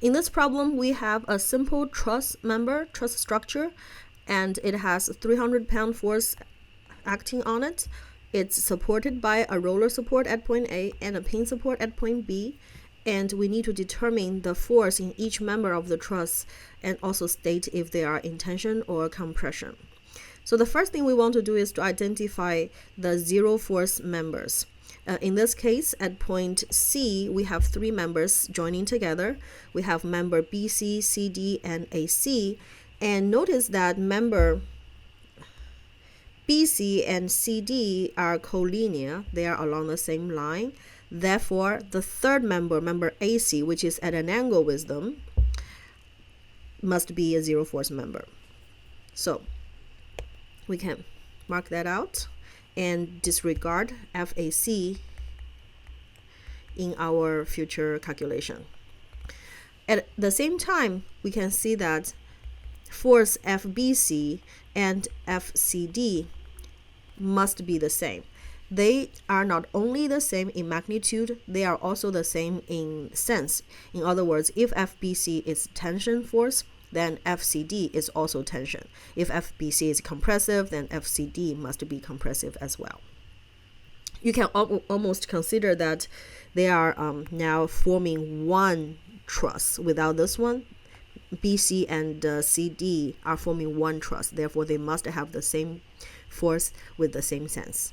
In this problem, we have a simple truss structure, and it has 300-pound force acting on it. It's supported by a roller support at point A and a pin support at point B, and we need to determine the force in each member of the truss and also state if they are in tension or compression. So the first thing we want to do is to identify the zero force members. In this case, at point C, we have three members joining together. We have member BC, CD, and AC. And notice that member BC and CD are collinear. They are along the same line. Therefore, the third member, member AC, which is at an angle with them, must be a zero force member. So we can mark that out and disregard FAC in our future calculation. At the same time, we can see that force FBC and FCD must be the same. They are not only the same in magnitude, they are also the same in sense. In other words, if FBC is tension force, then FCD is also tension. If FBC is compressive, then FCD must be compressive as well. You can almost consider that they are now forming one truss. Without this one, BC and CD are forming one truss. Therefore, they must have the same force with the same sense.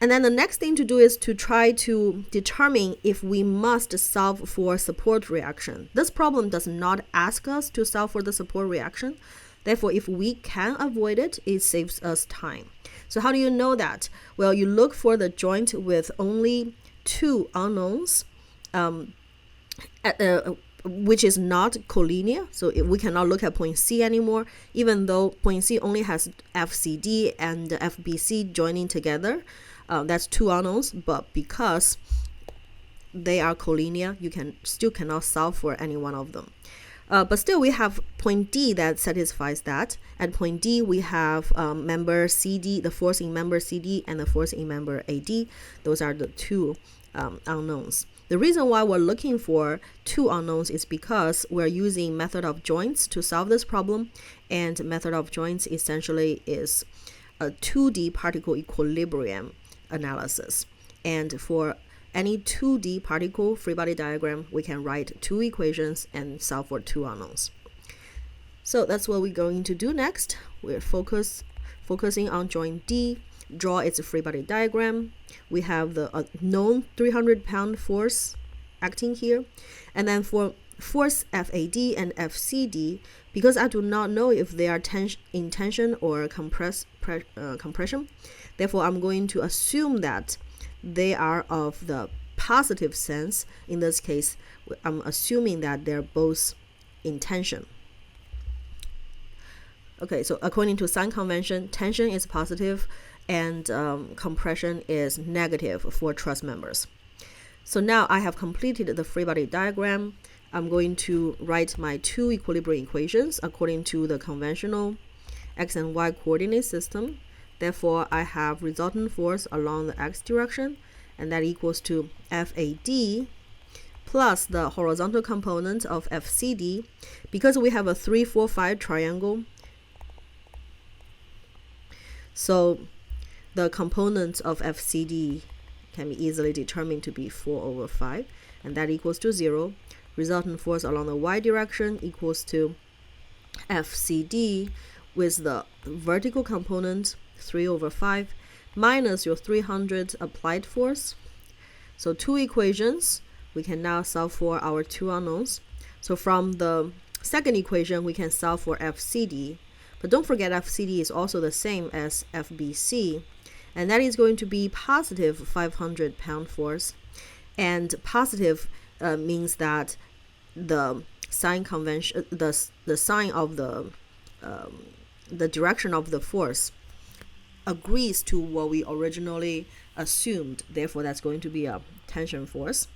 And then the next thing to do is to try to determine if we must solve for support reaction. This problem does not ask us to solve for the support reaction. Therefore, if we can avoid it, it saves us time. So how do you know that? Well, you look for the joint with only two unknowns, which is not collinear. So we cannot look at point C anymore, even though point C only has FCD and FBC joining together. That's two unknowns, but because they are collinear, you cannot solve for any one of them. But still, we have point D that satisfies that. At point D, we have member CD, the force in member CD, and the force in member AD. Those are the two unknowns. The reason why we're looking for two unknowns is because we're using method of joints to solve this problem, and method of joints essentially is a 2D particle equilibrium analysis. And for any 2D particle free body diagram, we can write two equations and solve for two unknowns. So that's what we're going to do next. We're focusing on joint D, draw its free body diagram. We have the known 300-pound force acting here. And then for force FAD and FCD, because I do not know if they are in tension or compression, therefore I'm going to assume that they are of the positive sense. In this case, I'm assuming that they're both in tension. Okay, so according to sign convention, tension is positive and compression is negative for truss members. So now I have completed the free body diagram. I'm going to write my two equilibrium equations according to the conventional x and y coordinate system. Therefore, I have resultant force along the x direction, and that equals to FAD plus the horizontal component of FCD. Because we have a 3, 4, 5 triangle, so the component of FCD can be easily determined to be 4/5, and that equals to 0. Resultant force along the y direction equals to FCD with the vertical component 3/5 minus your 300 applied force. So two equations. We can now solve for our two unknowns. So from the second equation, we can solve for FCD. But don't forget FCD is also the same as FBC. And that is going to be positive 500-pound force. And positive means that the sign convention, the sign of the direction of the force agrees to what we originally assumed. Therefore, that's going to be a tension force.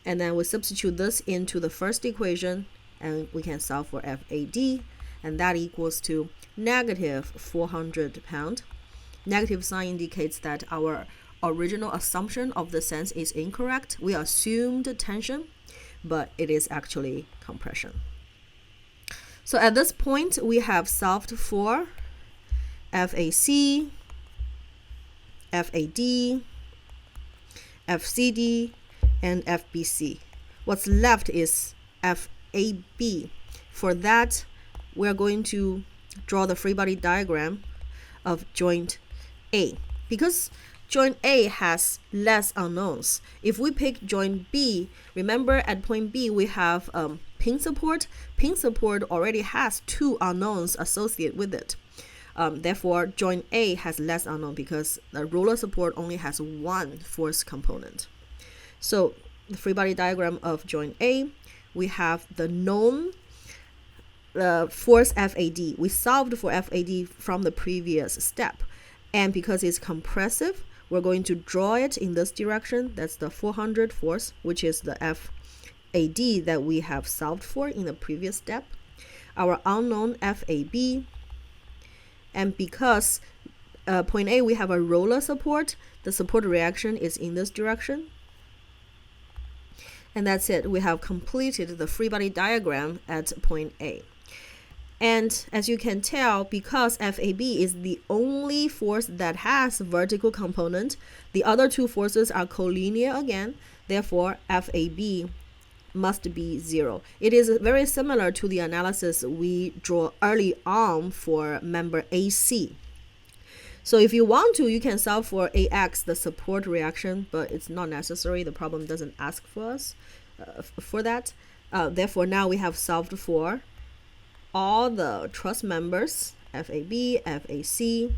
And then we substitute this into the first equation, and we can solve for FAD, and that equals to negative 400 pound. Negative sign indicates that our original assumption of the sense is incorrect. We assumed tension, but it is actually compression. So at this point, we have solved for FAC, FAD, FCD, and FBC. What's left is FAB. For that, we're going to draw the free body diagram of joint A. Because joint A has less unknowns, if we pick joint B, remember at point B we have pin support. Pin support already has 2 unknowns associated with it. Therefore, joint A has less unknown because the roller support only has 1 force component. So the free body diagram of joint A, we have the known force FAD. We solved for FAD from the previous step. And because it's compressive, we're going to draw it in this direction. That's the 400 force, which is the FAD that we have solved for in the previous step. Our unknown FAB. And because point A, we have a roller support, the support reaction is in this direction. And that's it. We have completed the free body diagram at point A. And as you can tell, because FAB is the only force that has vertical component, the other 2 forces are collinear again. Therefore, FAB must be 0. It is very similar to the analysis we draw early on for member AC. So if you want to, you can solve for AX, the support reaction, but it's not necessary. The problem doesn't ask for us for that. Therefore, now we have solved for all the truss members, FAB, FAC,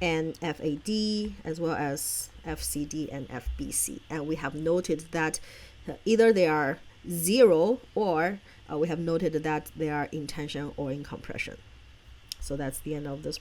and FAD, as well as FCD and FBC. And we have noted that either they are 0 or we have noted that they are in tension or in compression. So that's the end of this